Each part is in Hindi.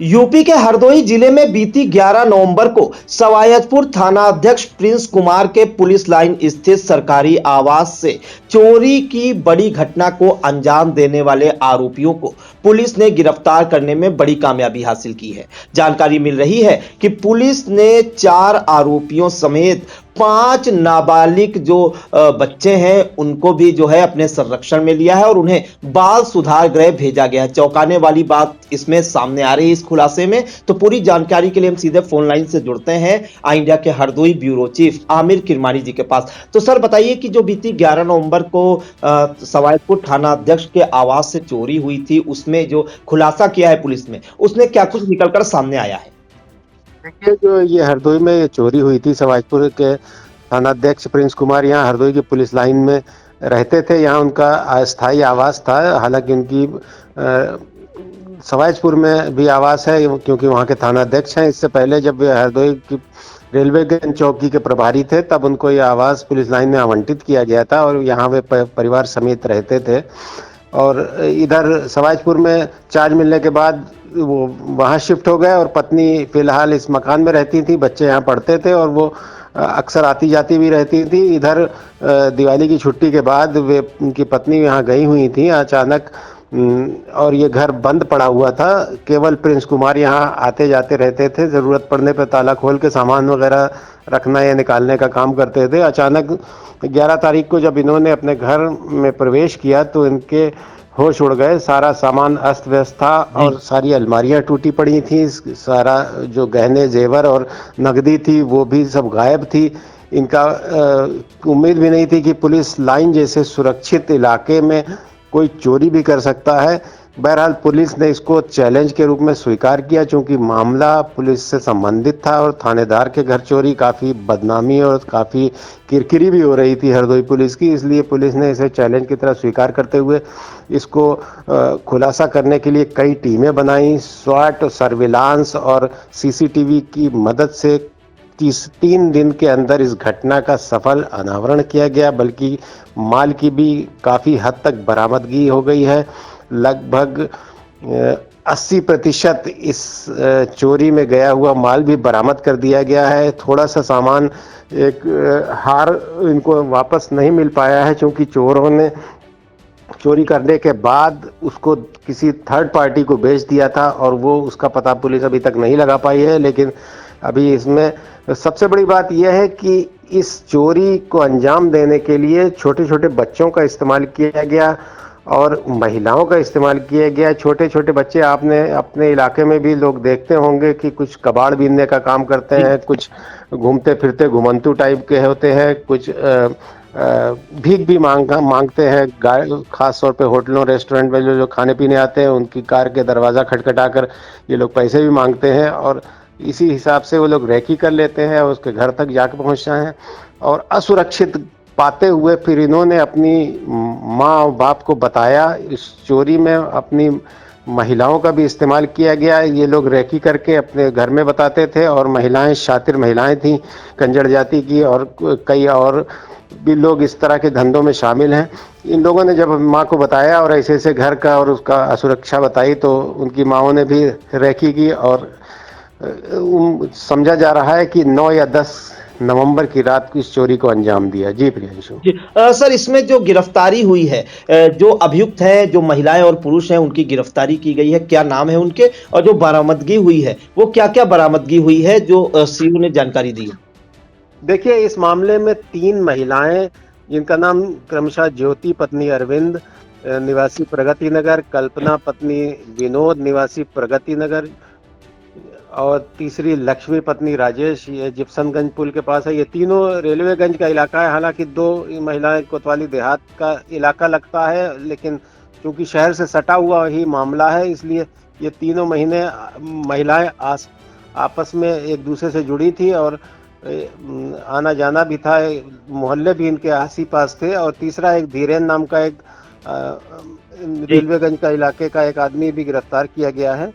यूपी के हरदोई जिले में बीती 11 नवंबर को सवायतपुर थानाध्यक्ष प्रिंस कुमार के पुलिस लाइन स्थित सरकारी आवास से चोरी की बड़ी घटना को अंजाम देने वाले आरोपियों को पुलिस ने गिरफ्तार करने में बड़ी कामयाबी हासिल की है। जानकारी मिल रही है कि पुलिस ने 4 आरोपियों समेत 5 नाबालिग जो बच्चे हैं उनको भी जो है अपने संरक्षण में लिया है और उन्हें बाल सुधार गृह भेजा गया है। चौंकाने वाली बात इसमें सामने आ रही है इस खुलासे में। तो पूरी जानकारी के लिए हम सीधे फोन लाइन से जुड़ते हैं आई इंडिया के हरदोई ब्यूरो चीफ आमिर किरमानी जी के पास। तो सर बताइए कि जो बीती 11 नवंबर को सवायतपुर थाना अध्यक्ष के आवास से चोरी हुई थी उसमें जो खुलासा किया है पुलिस में, उसमें क्या कुछ निकलकर सामने आया है? देखिए, जो ये हरदोई में ये चोरी हुई थी, सवाजपुर के थानाध्यक्ष प्रिंस कुमार यहाँ हरदोई की पुलिस लाइन में रहते थे। यहाँ उनका अस्थायी आवास था। हालांकि उनकी सवाजपुर में भी आवास है क्योंकि वहाँ के थानाध्यक्ष हैं। इससे पहले जब वे हरदोई की रेलवेगंज चौकी के प्रभारी थे तब उनको ये आवास पुलिस लाइन में आवंटित किया गया था और यहाँ वे परिवार समेत रहते थे। और इधर सवाजपुर में चार्ज मिलने के बाद वो वहाँ शिफ्ट हो गए और पत्नी फिलहाल इस मकान में रहती थी। बच्चे यहाँ पढ़ते थे और वो अक्सर आती जाती भी रहती थी। इधर दिवाली की छुट्टी के बाद वे उनकी पत्नी यहाँ गई हुई थी अचानक और ये घर बंद पड़ा हुआ था। केवल प्रिंस कुमार यहाँ आते जाते रहते थे। ज़रूरत पड़ने पर ताला खोल के सामान वगैरह रखना या निकालने का काम करते थे। अचानक 11 तारीख को जब इन्होंने अपने घर में प्रवेश किया तो इनके होश उड़ गए। सारा सामान अस्त व्यस्त था और सारी अलमारियां टूटी पड़ी थी। सारा जो गहने जेवर और नकदी थी वो भी सब गायब थी। इनका उम्मीद भी नहीं थी कि पुलिस लाइन जैसे सुरक्षित इलाके में कोई चोरी भी कर सकता है। बहरहाल पुलिस ने इसको चैलेंज के रूप में स्वीकार किया क्योंकि मामला पुलिस से संबंधित था और थानेदार के घर चोरी काफ़ी बदनामी और काफ़ी किरकिरी भी हो रही थी हरदोई पुलिस की। इसलिए पुलिस ने इसे चैलेंज की तरह स्वीकार करते हुए इसको खुलासा करने के लिए कई टीमें बनाई। स्वाट, सर्विलांस और सीसीटीवी की मदद से 3 दिन के अंदर इस घटना का सफल अनावरण किया गया। बल्कि माल की भी काफ़ी हद तक बरामदगी हो गई है। लगभग 80% इस चोरी में गया हुआ माल भी बरामद कर दिया गया है। थोड़ा सा सामान, एक हार इनको वापस नहीं मिल पाया है क्योंकि चोरों ने चोरी करने के बाद उसको किसी थर्ड पार्टी को बेच दिया था और वो उसका पता पुलिस अभी तक नहीं लगा पाई है। लेकिन अभी इसमें सबसे बड़ी बात यह है कि इस चोरी को अंजाम देने के लिए छोटे छोटे बच्चों का इस्तेमाल किया गया और महिलाओं का इस्तेमाल किया गया। छोटे छोटे बच्चे आपने अपने इलाके में भी लोग देखते होंगे कि कुछ कबाड़ बीनने का काम करते हैं, कुछ घूमते फिरते घुमंतू टाइप के होते हैं, कुछ भीख भी मांगते हैं। खास तौर पे होटलों रेस्टोरेंट में जो खाने पीने आते हैं उनकी कार के दरवाज़ा खटखटाकर ये लोग पैसे भी मांगते हैं और इसी हिसाब से वो लोग रेकी कर लेते हैं और उसके घर तक जाकर पहुंचते हैं। और असुरक्षित पाते हुए फिर इन्होंने अपनी माँ और बाप को बताया। इस चोरी में अपनी महिलाओं का भी इस्तेमाल किया गया। ये लोग रेकी करके अपने घर में बताते थे और महिलाएं, शातिर महिलाएं थीं कंजड़ जाति की, और कई और भी लोग इस तरह के धंधों में शामिल हैं। इन लोगों ने जब माँ को बताया और ऐसे ऐसे घर का और उसका असुरक्षा बताई तो उनकी माँओं ने भी रेकी की और समझा जा रहा है कि 9 या 10 नवंबर की रात को इस चोरी को अंजाम दिया। जी प्रियांशु जी सर, इसमें जो गिरफ्तारी हुई है, जो अभियुक्त हैं, जो महिलाएं और पुरुष हैं, उनकी गिरफ्तारी की गई है, क्या नाम है उनके? और जो बरामदगी हुई है वो क्या क्या बरामदगी हुई है जो सीओ ने जानकारी दी है? देखिए, इस मामले में 3 महिलाएं जिनका नाम क्रमशः ज्योति पत्नी अरविंद निवासी प्रगति नगर, कल्पना पत्नी विनोद निवासी प्रगति नगर और तीसरी लक्ष्मी पत्नी राजेश, ये जिप्सनगंज पुल के पास है। ये तीनों रेलवेगंज का इलाका है। हालांकि 2 महिलाएं कोतवाली देहात का इलाका लगता है, लेकिन क्योंकि शहर से सटा हुआ ही मामला है इसलिए ये तीनों महिलाएं आपस में एक दूसरे से जुड़ी थी और आना जाना भी था। मोहल्ले भी इनके आस ही पास थे। और तीसरा एक धीरेन नाम का एक रेलवेगंज का इलाके का एक आदमी भी गिरफ्तार किया गया है।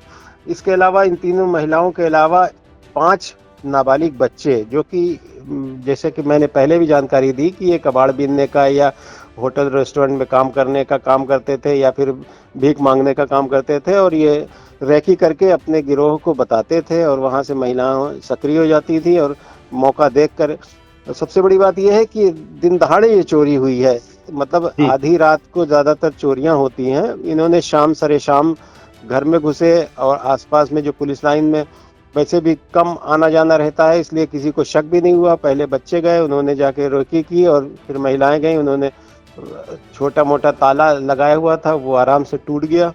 इसके अलावा इन तीनों महिलाओं के अलावा 5 नाबालिग बच्चे, जो कि जैसे कि मैंने पहले भी जानकारी दी कि ये कबाड़ बीनने का या होटल रेस्टोरेंट में काम करने का काम करते थे या फिर भीख मांगने का काम करते थे, और ये रैकी करके अपने गिरोह को बताते थे और वहां से महिलाएं सक्रिय हो जाती थी। और मौका देखकर, सबसे बड़ी बात यह है कि दिन दहाड़े ये चोरी हुई है, मतलब जी आधी रात को ज्यादातर चोरियां होती हैं। इन्होंने शाम सरे शाम घर में घुसे, और आसपास में जो पुलिस लाइन में वैसे भी कम आना जाना रहता है, इसलिए किसी को शक भी नहीं हुआ। पहले बच्चे गए, उन्होंने जाके रेकी की, और फिर महिलाएं गई, उन्होंने छोटा मोटा ताला लगाया हुआ था वो आराम से टूट गया।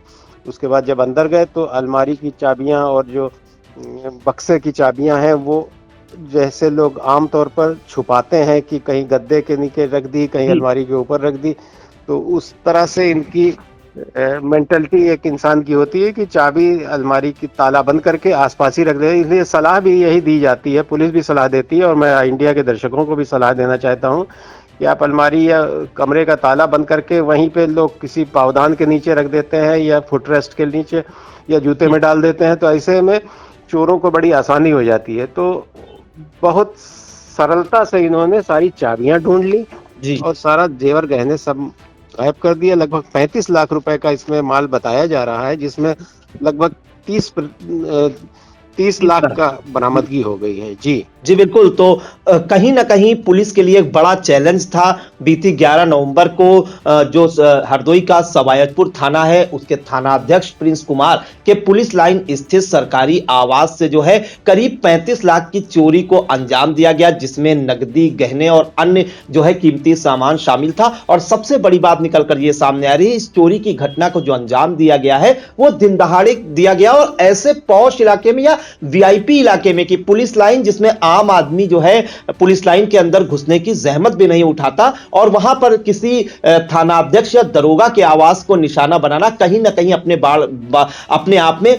उसके बाद जब अंदर गए तो अलमारी की चाबियां और जो बक्से की चाबियां हैं वो जैसे लोग आमतौर पर छुपाते हैं कि कहीं गद्दे के नीचे रख दी, कहीं जी अलमारी के ऊपर रख दी, तो उस तरह से इनकी मेंटलिटी एक इंसान की होती है कि चाबी अलमारी की ताला बंद करके आसपास ही रख दे। इसलिए सलाह भी यही दी जाती है, पुलिस भी सलाह देती है, और मैं इंडिया के दर्शकों को भी सलाह देना चाहता हूं कि आप अलमारी या कमरे का ताला बंद करके वहीं पे लोग किसी पावदान के नीचे रख देते हैं या फुटरेस्ट के नीचे या जूते में डाल देते हैं, तो ऐसे में चोरों को बड़ी आसानी हो जाती है। तो बहुत सरलता से इन्होंने सारी चाबियां ढूंढ ली जी और सारा जेवर गहने सब गायब कर दिया। लगभग 35 लाख रुपए का इसमें माल बताया जा रहा है, जिसमें लगभग 30 इस लाख तरह का बरामदगी हो गई है। जी जी बिल्कुल। तो कहीं न कहीं पुलिस के लिए एक बड़ा चैलेंज था। बीती 11 नवंबर को जो हरदोई का सवायतपुर थाना है, उसके थानाध्यक्ष प्रिंस कुमार के पुलिस लाइन स्थित सरकारी आवास से जो है करीब 35 लाख की चोरी को अंजाम दिया गया, जिसमें नकदी, गहने और अन्य जो है कीमती सामान शामिल था। और सबसे बड़ी बात निकल कर ये सामने आ रही है, इस चोरी की घटना को जो अंजाम दिया गया है वो दिन दहाड़े दिया गया, और ऐसे पॉश इलाके में या वीआईपी इलाके में कि पुलिस लाइन जिसमें आम आदमी जो है पुलिस लाइन के अंदर घुसने की जहमत भी नहीं उठाता, और वहां पर किसी थानाध्यक्ष या दरोगा के आवास को निशाना बनाना कहीं ना कहीं अपने आप में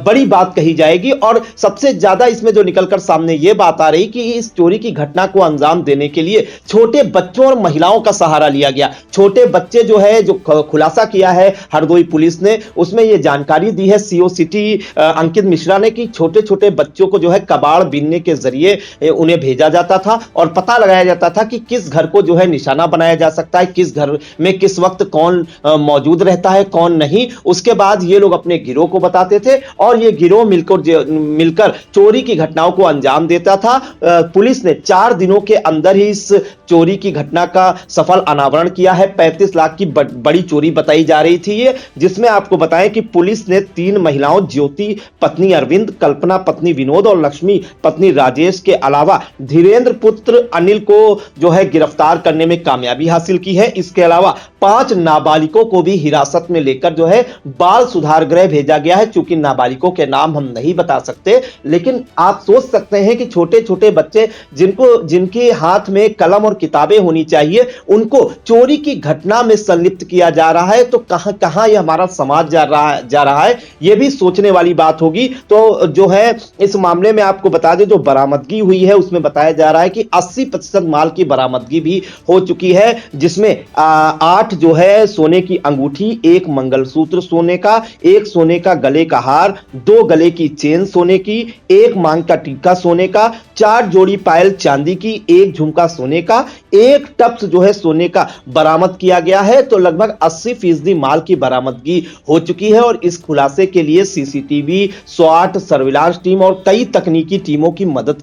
बड़ी बात कही जाएगी। और सबसे ज्यादा इसमें जो निकलकर सामने यह बात आ रही कि इस चोरी की घटना को अंजाम देने के लिए छोटे बच्चों और महिलाओं का सहारा लिया गया। छोटे बच्चे जो है, जो खुलासा किया है हरदोई पुलिस ने, उसमें यह जानकारी दी है सीओ सिटी अंकित मिश्रा ने कि छोटे छोटे बच्चों को जो है कबाड़ बीनने के जरिए उन्हें भेजा जाता था और पता लगाया जाता था कि किस घर को जो है निशाना बनाया जा सकता है, किस घर में किस वक्त कौन मौजूद रहता है, कौन नहीं। उसके बाद ये लोग अपने गिरोह को बताते थे और ये गिरोह मिलकर चोरी की घटनाओं को अंजाम देता था। पुलिस ने 4 दिनों के अंदर ही इस चोरी की घटना का सफल अनावरण किया है। 35 लाख की बड़ी चोरी बताई जा रही थी ये, जिसमें आपको बताएं कि पुलिस ने 3 महिलाओं, ज्योति पत्नी अरविंद, कल्पना पत्नी विनोद और लक्ष्मी पत्नी राजेश के अलावा धीरेन्द्र पुत्र अनिल को जो है गिरफ्तार करने में कामयाबी हासिल की है। इसके अलावा 5 नाबालिगों को भी हिरासत में लेकर जो है बाल सुधार गृह भेजा गया है। चूंकि नाबालिगों के नाम हम नहीं बता सकते, लेकिन आप सोच सकते हैं कि छोटे छोटे बच्चे जिनके हाथ में कलम और किताबें होनी चाहिए, उनको चोरी की घटना में संलिप्त किया जा रहा है, तो कहां कहां यह हमारा समाज जा रहा है, यह भी सोचने वाली बात होगी। तो जो है इस मामले में आपको बता दें, जो बरामदगी हुई है उसमें बताया जा रहा है कि 80% माल की बरामदगी भी हो चुकी है, जिसमें 8 जो है सोने की अंगूठी, 1 मंगलसूत्र सोने का, 1 सोने का गले का हार, 2 गले की चेन सोने की, 1 मांग का टीका सोने का, 4 जोड़ी पायल चांदी की, 1 झुमका सोने का, 1 टप्स जो है सोने का बरामद किया गया है। तो लगभग 80% माल की बरामदगी हो चुकी है और इस खुलासे के लिए सीसीटीवी, SWAT सर्विलांस टीम और कई तकनीकी टीमों की मदद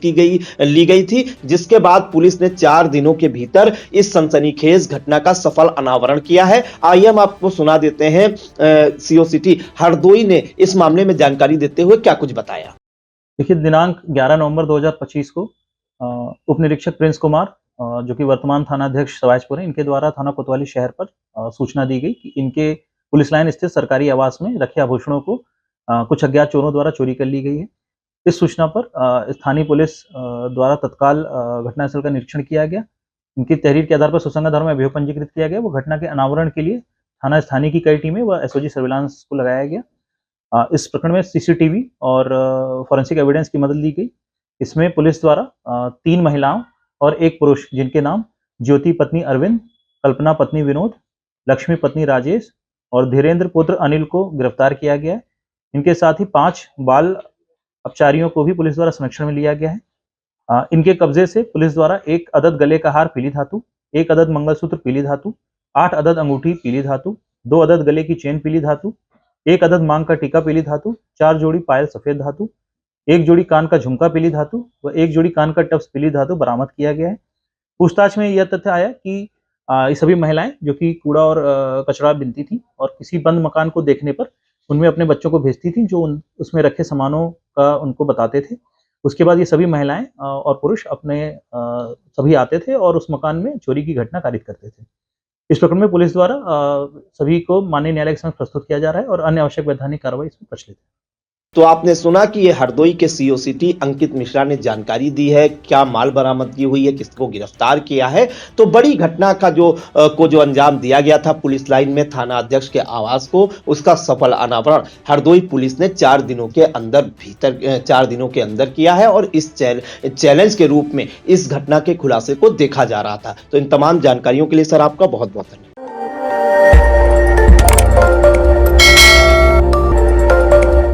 ली गई थी, जिसके बाद पुलिस ने 4 दिनों के भीतर इस सनसनीखेज घटना का सफल अनावरण किया है। आइए हम आपको सुना देते हैं सीओ सिटी हरदोई ने इस मामले में जानकारी देते हुए क्या कुछ बताया। देखिए, दिनांक 11 नवंबर 2025 को उप निरीक्षक प्रिंस कुमार, जो कि वर्तमान थानाध्यक्ष सवायजपुर हैं, इनके द्वारा थाना कोतवाली शहर पर सूचना दी गई कि इनके पुलिस लाइन स्थित सरकारी आवास में रखे आभूषणों को कुछ अज्ञात चोरों द्वारा चोरी कर ली गई है। इस सूचना पर स्थानीय पुलिस द्वारा तत्काल घटनास्थल का निरीक्षण किया गया। इनकी तहरीर के आधार पर सुसंगत धारा में अभियोग पंजीकृत किया गया। वो घटना के अनावरण के लिए थाना स्थानीय की कई टीमें व एसओजी सर्विलांस को लगाया गया। इस प्रकरण में सीसीटीवी और फॉरेंसिक एविडेंस की मदद ली गई। इसमें पुलिस द्वारा 3 महिलाओं और 1 पुरुष, जिनके नाम ज्योति पत्नी अरविंद, कल्पना पत्नी विनोद, लक्ष्मी पत्नी राजेश और धीरेन्द्र पुत्र अनिल को गिरफ्तार किया गया है। इनके साथ ही 5 बाल अपचारियों को भी पुलिस द्वारा संरक्षण में लिया गया है। इनके कब्जे से पुलिस द्वारा 1 अदद गले का हार पीली धातु, 1 अदद मंगलसूत्र पीली धातु, 8 अदद अंगूठी पीली धातु, 2 अदद गले की चेन पीली धातु, 1 अदद मांग का टीका पीली धातु, 4 जोड़ी पायल सफेद धातु, 1 जोड़ी कान का झुमका पीली धातु व 1 जोड़ी कान का टप्स पीली धातु बरामद किया गया है। पूछताछ में यह तथ्य आया कि ये सभी महिलाएं जो कि कूड़ा और कचरा बीनती थी और किसी बंद मकान को देखने पर उनमें अपने बच्चों को भेजती थी, जो उसमें रखे सामानों का उनको बताते थे। उसके बाद ये सभी महिलाएं और पुरुष अपने सभी आते थे और उस मकान में चोरी की घटना कारित करते थे। इस प्रकरण में पुलिस द्वारा सभी को माननीय न्यायालय के समक्ष प्रस्तुत किया जा रहा है और अन्य आवश्यक वैधानिक कार्रवाई इसमें प्रचलित है। तो आपने सुना कि ये हरदोई के सीओसीटी अंकित मिश्रा ने जानकारी दी है, क्या माल बरामदगी हुई है, किसको गिरफ्तार किया है। तो बड़ी घटना का जो अंजाम दिया गया था पुलिस लाइन में थाना अध्यक्ष के आवास को, उसका सफल अनावरण हरदोई पुलिस ने 4 दिनों के अंदर किया है और इस चैलेंज के रूप में इस घटना के खुलासे को देखा जा रहा था। तो इन तमाम जानकारियों के लिए सर आपका बहुत बहुत धन्यवाद।